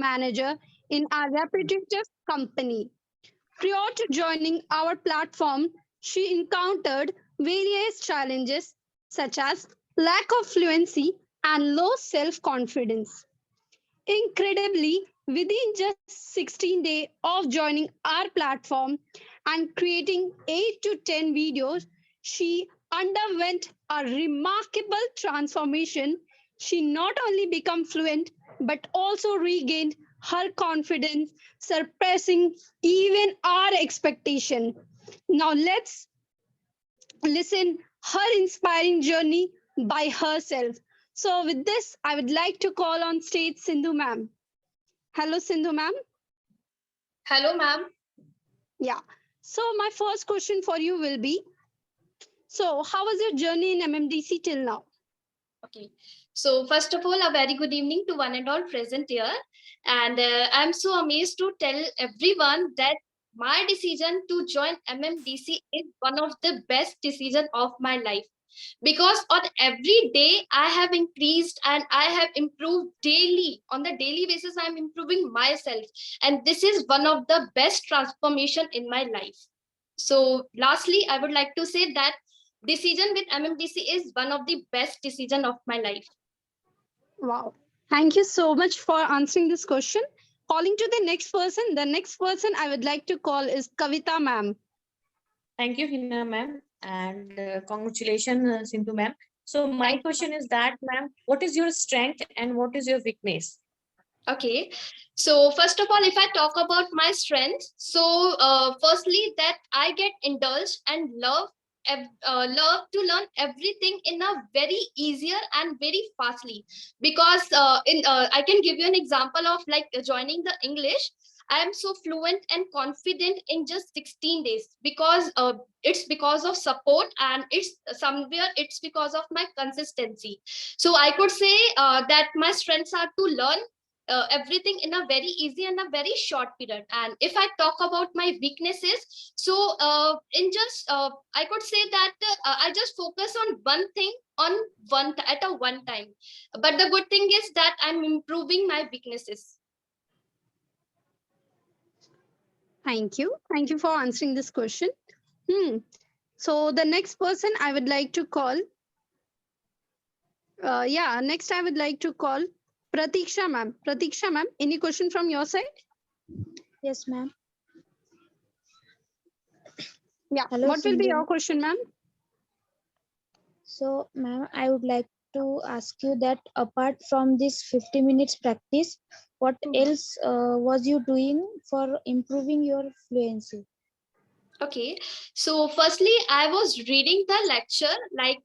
manager in a repetitive company. Prior to joining our platform, she encountered various challenges such as lack of fluency and low self confidence. Incredibly, within just 16 days of joining our platform and creating 8 to 10 videos, she underwent a remarkable transformation. She not only became fluent but also regained her confidence, surpassing even our expectation. Now let's listen her inspiring journey by herself. So with this, I would like to call on stage Sindhu ma'am. Hello, Sindhu ma'am. Hello, ma'am. Yeah. So my first question for you will be, so how was your journey in MMDC till now? Okay. So first of all, a very good evening to one and all present here. And I'm so amazed to tell everyone that my decision to join MMDC is one of the best decision of my life. Because on every day I have increased and I have improved daily. On the daily basis, I'm improving myself. And this is one of the best transformation in my life. So lastly, I would like to say that decision with MMDC is one of the best decision of my life. Wow. Thank you so much for answering this question. Calling to the next person. The next person I would like to call is Kavita ma'am. Thank you, Hina ma'am, and congratulations, Sindhu ma'am. So my question is that, ma'am, what is your strength and what is your weakness? Okay, so first of all, if I talk about my strengths, so firstly, that I get indulged and love to learn everything in a very easier and very fastly. Because I can give you an example of like joining the English. I am so fluent and confident in just 16 days because it's because of support, and it's because of my consistency. So I could say that my strengths are to learn everything in a very easy and a very short period. And if I talk about my weaknesses, so in just I could say that I just focus on one thing on at a one time. But the good thing is that I'm improving my weaknesses. Thank you. Thank you for answering this question. So the next person I would like to call, next I would like to call Pratiksha ma'am. Pratiksha ma'am, any question from your side? Yes, ma'am. Yeah. Hello, What will be Sindhu. your question, ma'am? So, ma'am, I would like to ask you that apart from this 50 minutes practice, what else was you doing for improving your fluency? Okay, so firstly, I was reading the lecture like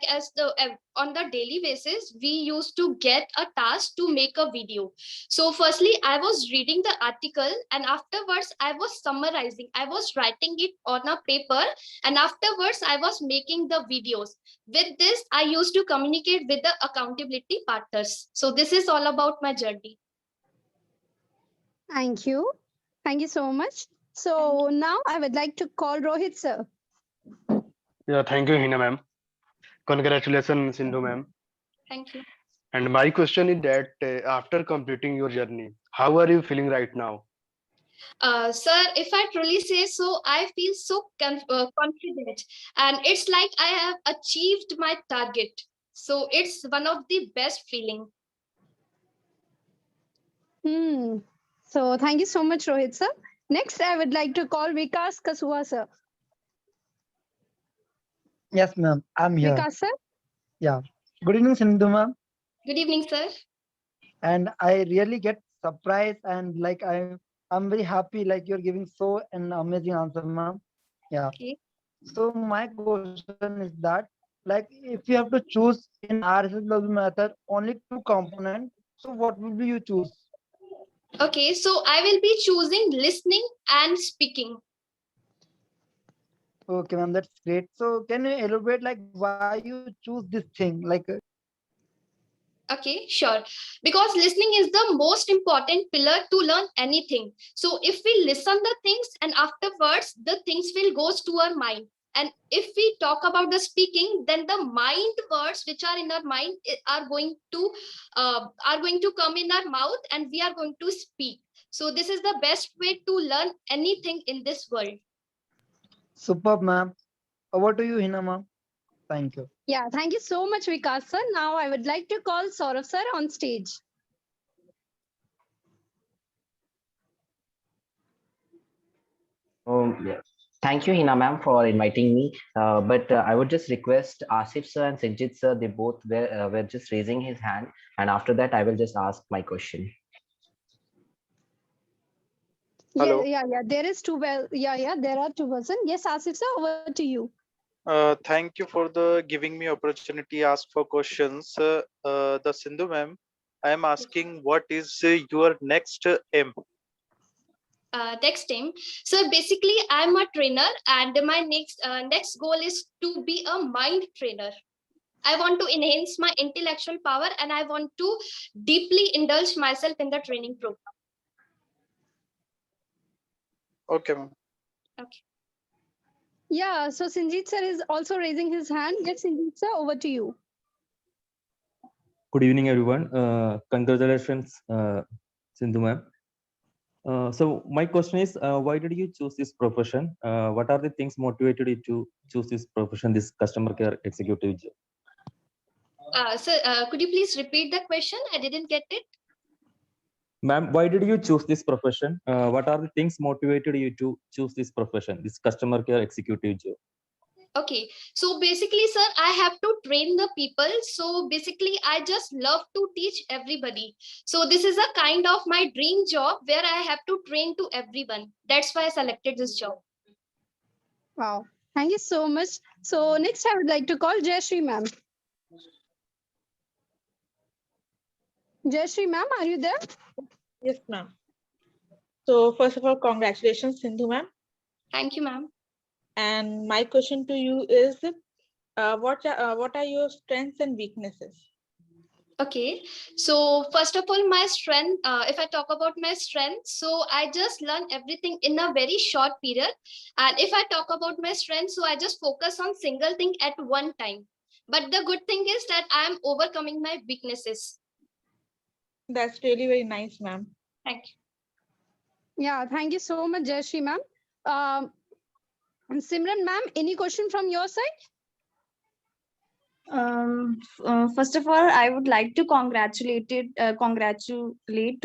as the on the daily basis we used to get a task to make a video. So firstly, I was reading the article, and afterwards I was summarizing. I was writing it on a paper, and afterwards I was making the videos. With this, I used to communicate with the accountability partners. So this is all about my journey. Thank you. Thank you so much. So now I would like to call Rohit sir. Yeah, thank you, Hina ma'am. Congratulations, Sindhu ma'am. Thank you. And my question is that after completing your journey, how are you feeling right now? Sir, if I truly say so, I feel so confident, and it's like I have achieved my target. So it's one of the best feeling. So thank you so much, Rohit sir. Next, I would like to call Vikas Kasua sir. Yes, ma'am. I'm here. Vikas sir. Yeah. Good evening, Sindhu ma'am. Good evening, sir. And I really get surprised and like I'm very happy like you're giving so an amazing answer, ma'am. Yeah. Okay. So my question is that like if you have to choose in RSS method only two components, so what will be you choose? Okay, so I will be choosing listening and speaking. Okay, ma'am, that's great. So can you elaborate like why you choose this thing? Okay, sure. Because listening is the most important pillar to learn anything. So if we listen the things and afterwards the things will goes to our mind. And if we talk about the speaking, then the mind words which are in our mind are going to come in our mouth, and we are going to speak. So this is the best way to learn anything in this world. Superb, ma'am. Over to you, Hina, ma'am. Thank you. Yeah, thank you so much, Vikas sir. Now I would like to call Saurav sir on stage. Yeah. Thank you, Hina ma'am, for inviting me. But I would just request Asif sir and Sinjit sir, they both were just raising his hand. And after that, I will just ask my question. Hello. Yeah. There is two. Well, yeah. There are two persons. Yes, Asif sir, over to you. Thank you for the giving me opportunity ask for questions. The Sindhu ma'am, I am asking what is your next aim? Next time, so basically I'm a trainer, and my next goal is to be a mind trainer. I want to enhance my intellectual power, and I want to deeply indulge myself in the training program. Okay, ma'am. Okay. Yeah, so Sinjit sir is also raising his hand. Yes, Sinjit sir, over to you. Good evening, everyone. Congratulations, Sindhu ma'am. So my question is, why did you choose this profession? What are the things motivated you to choose this profession, this customer care executive job? Could you please repeat the question? I didn't get it. Ma'am, why did you choose this profession? What are the things motivated you to choose this profession, this customer care executive job? Okay, so basically, sir, I have to train the people. So basically, I just love to teach everybody. So this is a kind of my dream job where I have to train to everyone. That's why I selected this job. Wow. Thank you so much. So next I would like to call Jayashree ma'am. Jayashree ma'am, are you there? Yes, ma'am. So first of all, congratulations, Sindhu ma'am. Thank you, ma'am. And my question to you is, what are your strengths and weaknesses? Okay, so first of all, my strength, if I talk about my strength, so I just learn everything in a very short period. And if I talk about my strength, so I just focus on single thing at one time. But the good thing is that I am overcoming my weaknesses. That's really very nice, ma'am. Thank you. Yeah, thank you so much, Jayashree ma'am. Simran ma'am, any question from your side? First of all, I would like to congratulate to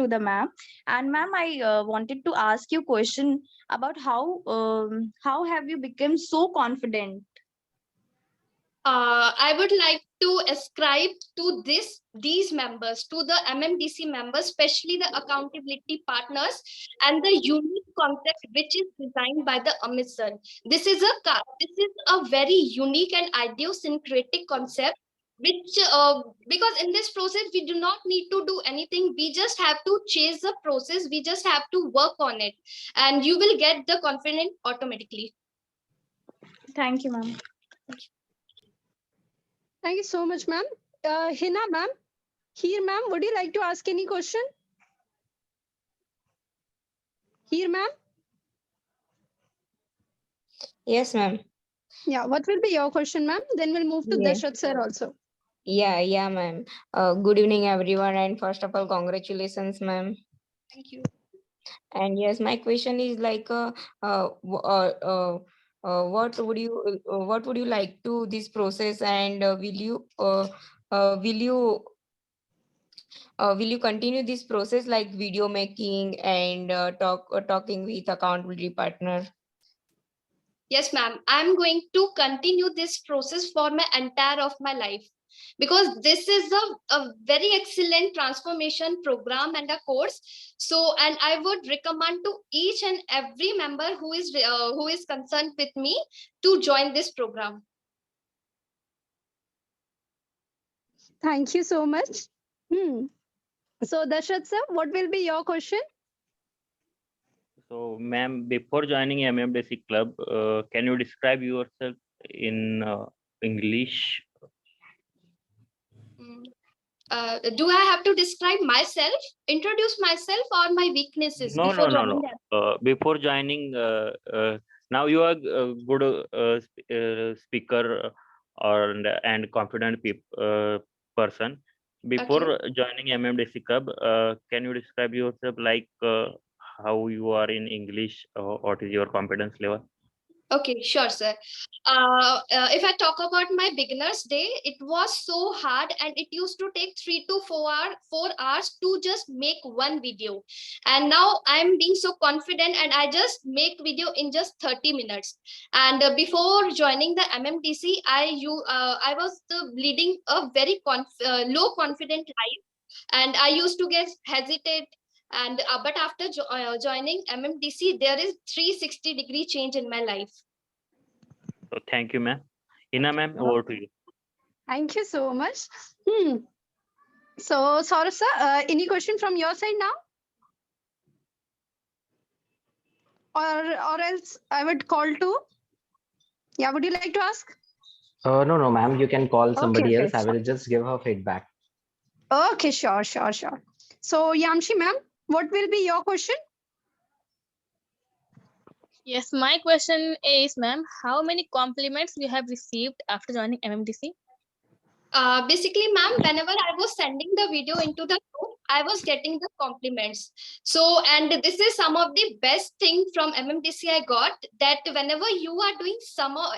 the ma'am. And ma'am, I wanted to ask you a question about how have you become so confident? I would like to ascribe to these members, to the MMDC members, especially the accountability partners, and the unique concept which is designed by the Amit sir. This is a very unique and idiosyncratic concept, which because in this process we do not need to do anything. We just have to chase the process. We just have to work on it, and you will get the confidence automatically. Thank you, ma'am. Thank you so much, ma'am. Hina ma'am, here ma'am, would you like to ask any question? Here ma'am? Yes, ma'am. Yeah, what will be your question, ma'am? Then we'll move to Yeah. Dashrath sir also. Yeah, ma'am. Good evening, everyone. And first of all, congratulations, ma'am. Thank you. And yes, my question is like, what would you like to this process, and will you continue this process like video making and talking with accountability partner? Yes, ma'am. I'm going to continue this process for my entire of my life, because this is a very excellent transformation program and a course. So, and I would recommend to each and every member who is concerned with me to join this program. Thank you so much. So Dashrath sir, what will be your question? So, ma'am, before joining MMDC club, can you describe yourself in English? Do I have to describe myself, introduce myself, or my weaknesses No. before joining them? Before joining Now you are a good speaker and confident person. Before Okay. joining MMDC Club, can you describe yourself like how you are in English? What is your confidence level? Okay, sure, sir. If I talk about my beginner's day, it was so hard, and it used to take 3 to 4 hours to just make one video. And now I'm being so confident, and I just make video in just 30 minutes. And before joining the MMDC, I was leading a very low confident life, and I used to get hesitate. And but after joining MMDC, there is 360-degree change in my life. So thank you, ma'am. Hina, ma'am, over to you. Thank you so much. So, Saurabh sir, any question from your side now? Or else I would call to. Yeah, would you like to ask? No, ma'am. You can call Okay, somebody okay. else. I will just give her feedback. Okay, sure. So, Yamshi ma'am, what will be your question? Yes, my question is, ma'am, how many compliments you have received after joining MMDC? Basically, ma'am, whenever I was sending the video into the group, I was getting the compliments. So, and this is some of the best thing from MMDC I got, that whenever you are doing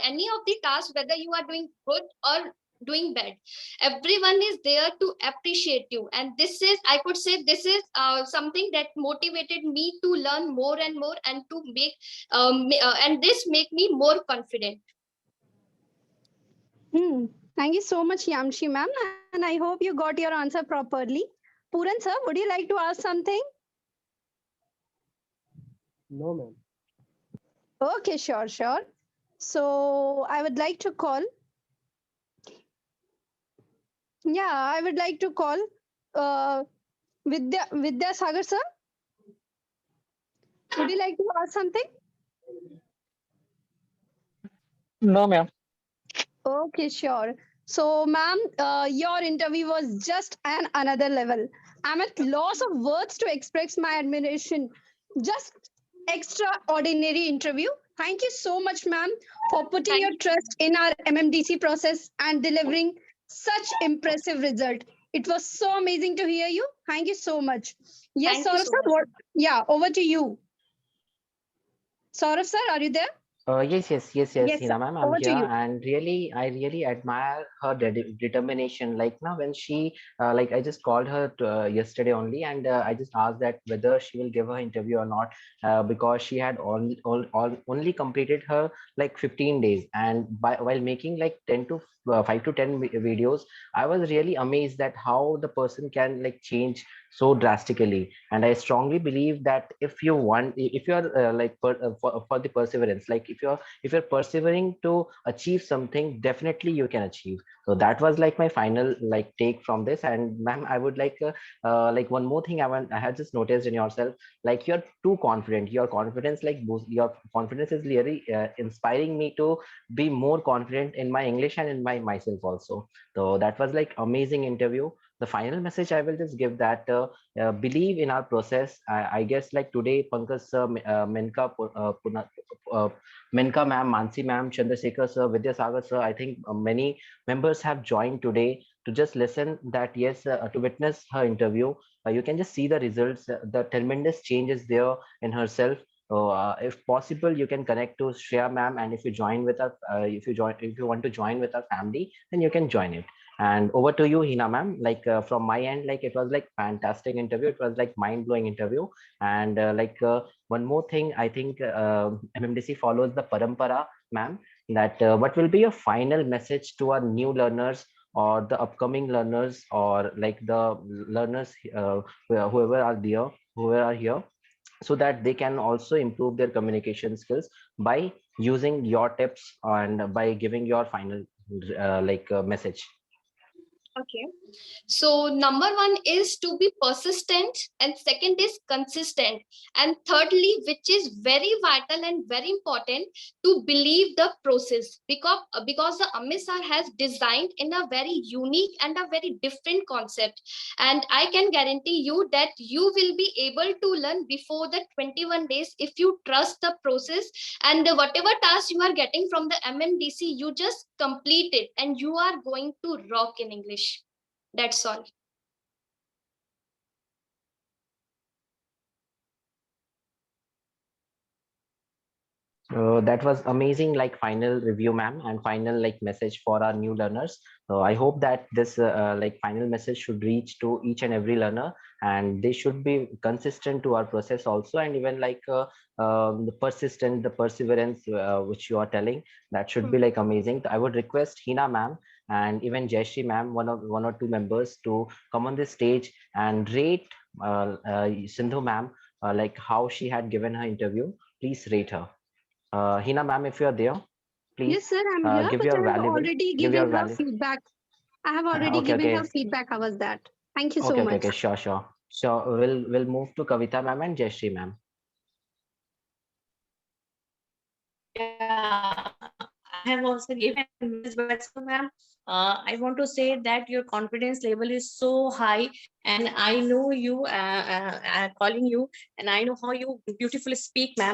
any of the tasks, whether you are doing good or doing bad, everyone is there to appreciate you. And this is, I could say, this is something that motivated me to learn more and more, and to make, and this make me more confident. Thank you so much, Yamshi ma'am, and I hope you got your answer properly. Puran sir, would you like to ask something? No, ma'am. Okay, sure. So I would like to call. Yeah, I would like to call uh, Vidya Sagar sir. Would you like to ask something? No, ma'am. Okay, sure. So, ma'am, your interview was just an another level. I'm at loss of words to express my admiration. Just extraordinary interview. Thank you so much, ma'am, for putting Thank your trust in our MMDC process and delivering such impressive result. It was so amazing to hear you. Thank you so much. Yes, Thank you Saurabh so sir. much. What? Yeah, over to you. Saurabh sir, are you there? Yes, Yes, sir. Hina ma'am, I'm Over to here, you. and I really admire her determination. Like now, when she, like I just called her yesterday only, and I just asked that whether she will give her interview or not, because she had only completed her like 15 days, and while making like 10 to 5 to 10 videos, I was really amazed that how the person can like change so drastically. And I strongly believe that if you want, if you are for the perseverance, like if you're persevering to achieve something, definitely you can achieve. So that was like my final like take from this. And ma'am, I would like one more thing I had just noticed in yourself, like you're too confident. Your confidence, like your confidence is really inspiring me to be more confident in my English and in my myself also. So that was like amazing interview. The final message I will just give that believe in our process. I guess like today, Pankaj sir, Menka ma'am, Mansi ma'am, Chandrasekhar sir, Vidya Sagar sir, I think many members have joined today to just listen that, yes, to witness her interview. You can just see the results, the tremendous changes there in herself. So, if possible, you can connect to Shreya ma'am, and if you join with us, if you want to join with our family, then you can join it. And over to you, Hina ma'am. Like from my end, like it was like fantastic interview. It was like mind blowing interview. And one more thing, I think MMDC follows the parampara, ma'am. That what will be your final message to our new learners or the upcoming learners, or like the learners whoever are there, whoever are here, so that they can also improve their communication skills by using your tips and by giving your final message. Okay. So number one is to be persistent, and second is consistent, and thirdly, which is very vital and very important, to believe the process, because the Amit sir has designed in a very unique and a very different concept, and I can guarantee you that you will be able to learn before the 21 days if you trust the process, and whatever task you are getting from the MMDC, you just complete it and you are going to rock in English. That's all. That was amazing, like final review, ma'am, and final like message for our new learners. So I hope that this like final message should reach to each and every learner, and they should be consistent to our process also, and even like the persistent, the perseverance which you are telling, that should be like amazing. I would request Hina ma'am and even Jayashree ma'am, one or two members, to come on this stage and rate Sindhu ma'am, like how she had given her interview. Please rate her. Hina ma'am, if you are there, Yes, please sir, I'm here, give but your I have valuable, already give your given her value. feedback. I have already Okay, given okay, her feedback. How was that? Thank you so okay, okay, much. okay, sure, sure. So we'll move to Kavita ma'am and Jayashree ma'am. Yeah, I have also given this, but so ma'am, I want to say that your confidence level is so high, and I know you calling you, and I know how you beautifully speak, ma'am.